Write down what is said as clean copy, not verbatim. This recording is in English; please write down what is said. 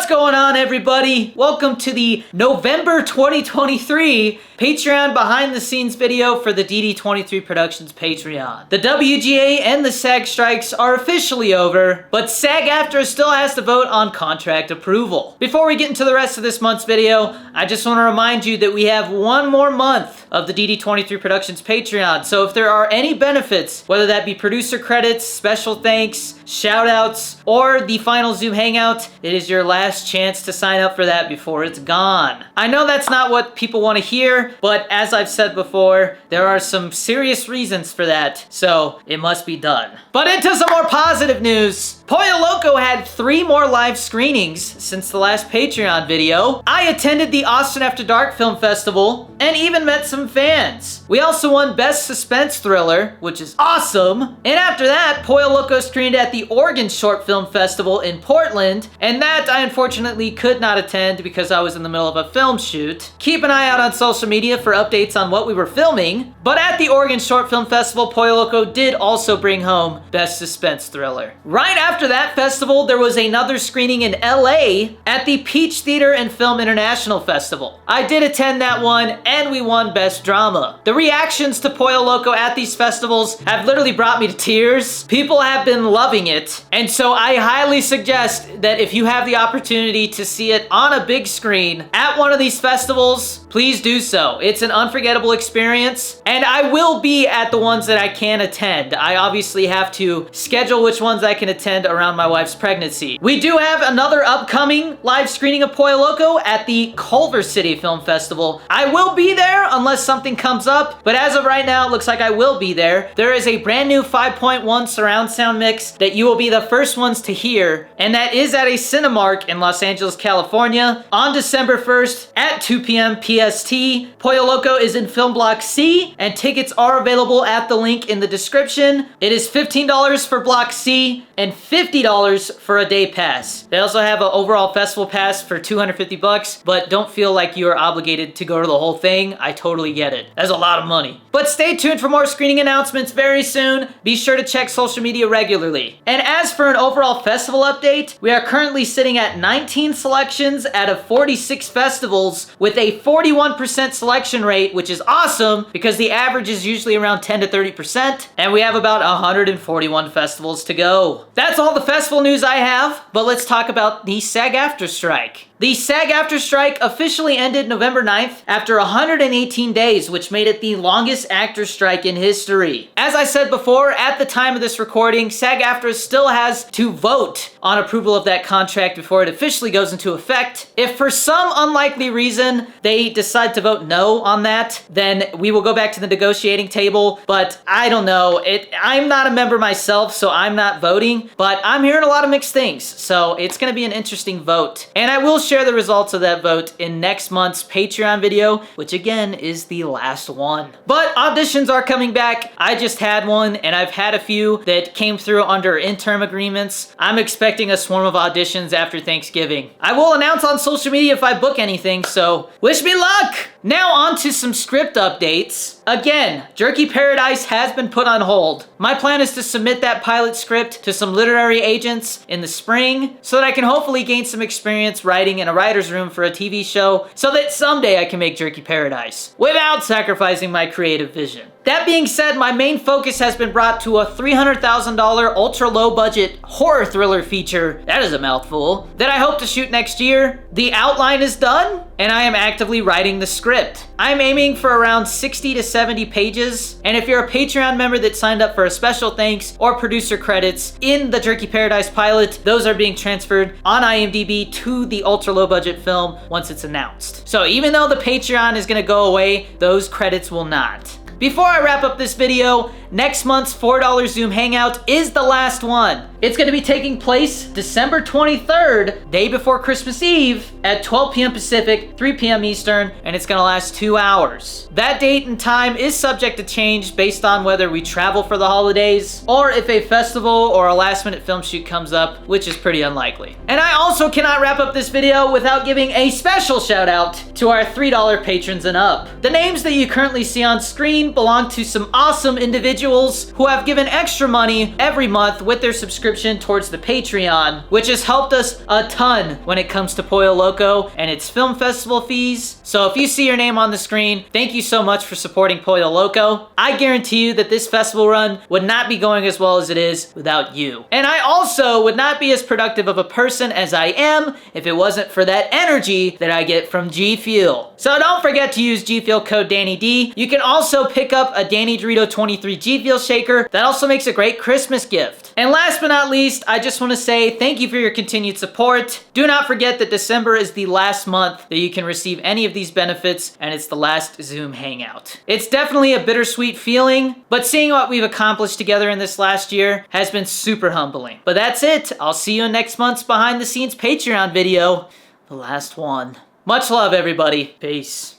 What's going on, everybody? Welcome to the November 2023 Patreon behind the scenes video for the DD23 Productions Patreon. The WGA and the SAG strikes are officially over, but SAG-AFTRA still has to vote on contract approval. Before we get into the rest of this month's video, I just want to remind you that we have one more month of the DD23 Productions Patreon, so if there are any benefits, whether that be producer credits, special thanks, shoutouts, or the final Zoom hangout, it is your last chance to sign up for that before it's gone. I know that's not what people want to hear, but as I've said before, there are some serious reasons for that, so it must be done. But into some more positive news. Pollo Loco had 3 more live screenings since the last Patreon video. I attended the Auditions After Dark Film Festival and even met some fans. We also won Best Suspense Thriller, which is awesome. And after that, Pollo Loco screened at the Oregon Short Film Festival in Portland, and that I unfortunately could not attend because I was in the middle of a film shoot. Keep an eye out on social media for updates on what we were filming. But at the Oregon Short Film Festival, Pollo Loco did also bring home Best Suspense Thriller. Right after that festival, there was another screening in LA at the Peach Theater and Film International Festival. I did attend that one, and we won Best Drama. The reactions to Pollo Loco at these festivals have literally brought me to tears. People have been loving it, and so I highly suggest that if you have the opportunity to see it on a big screen at one of these festivals, please do so. It's an unforgettable experience, and I will be at the ones that I can attend. I obviously have to schedule which ones I can attend around my wife's pregnancy. We do have another upcoming live screening of Pollo Loco at the Culver City Film Festival. I will be there unless something comes up, but as of right now, it looks like I will be there. There is a brand new 5.1 surround sound mix that you will be the first ones to hear, and that is at a Cinemark in Los Angeles, California on December 1st at 2 p.m. PST. Pollo Loco is in Film Block C, and tickets are available at the link in the description. It is $15 for Block C and $50 for a day pass. They also have an overall festival pass for $250, but don't feel like you are obligated to go to the whole thing. I totally get it. That's a lot of money. But stay tuned for more screening announcements very soon. Be sure to check social media regularly. And as for an overall festival update, we are currently sitting at 19 selections out of 46 festivals with a 41% selection rate, which is awesome because the average is usually around 10 to 30%, and we have about 141 festivals to go. That's all the festival news I have, but let's talk about the SAG-AFTRA Strike. The SAG-AFTRA Strike officially ended November 9th after 118 days, which made it the longest actor strike in history. As I said before, at the time of this recording, SAG-AFTRA still has to vote on approval of that contract before it officially goes into effect. If for some unlikely reason they decide to vote no on that, then we will go back to the negotiating table, but I don't know. I'm not a member myself, so I'm not voting, but I'm hearing a lot of mixed things, so it's gonna be an interesting vote. And I will share the results of that vote in next month's Patreon video, which again is the last one. But auditions are coming back. I just had one, and I've had a few that came through under interim agreements. I'm expecting a swarm of auditions after Thanksgiving. I will announce on social media if I book anything, so wish me luck! Now on to some script updates. Again, Jerky Paradise has been put on hold. My plan is to submit that pilot script to some literary agents in the spring so that I can hopefully gain some experience writing in a writer's room for a TV show so that someday I can make Jerky Paradise without sacrificing my creative vision. That being said, my main focus has been brought to a $300,000 ultra low budget horror thriller feature, that is a mouthful, that I hope to shoot next year. The outline is done, and I am actively writing the script. I'm aiming for around 60 to 70 pages, and if you're a Patreon member that signed up for a special thanks or producer credits in the Jerky Paradise pilot, those are being transferred on IMDb to the ultra low budget film once it's announced. So even though the Patreon is gonna go away, those credits will not. Before I wrap up this video, next month's $4 Zoom Hangout is the last one. It's gonna be taking place December 23rd, day before Christmas Eve, at 12 p.m. Pacific, 3 p.m. Eastern, and it's gonna last 2 hours. That date and time is subject to change based on whether we travel for the holidays, or if a festival or a last-minute film shoot comes up, which is pretty unlikely. And I also cannot wrap up this video without giving a special shout out to our $3 patrons and up. The names that you currently see on screen 15 belong to some awesome individuals who have given extra money every month with their subscription towards the Patreon, which has helped us a ton when it comes to Pollo Loco and its film festival fees. So if you see your name on the screen, thank you so much for supporting Pollo Loco. I guarantee you that this festival run would not be going as well as it is without you. And I also would not be as productive of a person as I am if it wasn't for that energy that I get from G Fuel. So don't forget to use G Fuel code DannyD. You can also pick up a Danny Dorito 23 G Fuel shaker. That also makes a great Christmas gift. And last but not least, I just want to say thank you for your continued support. Do not forget that December is the last month that you can receive any of these benefits, and it's the last Zoom Hangout. It's definitely a bittersweet feeling, but seeing what we've accomplished together in this last year has been super humbling. But that's it. I'll see you in next month's behind the scenes Patreon video, the last one. Much love, everybody. Peace.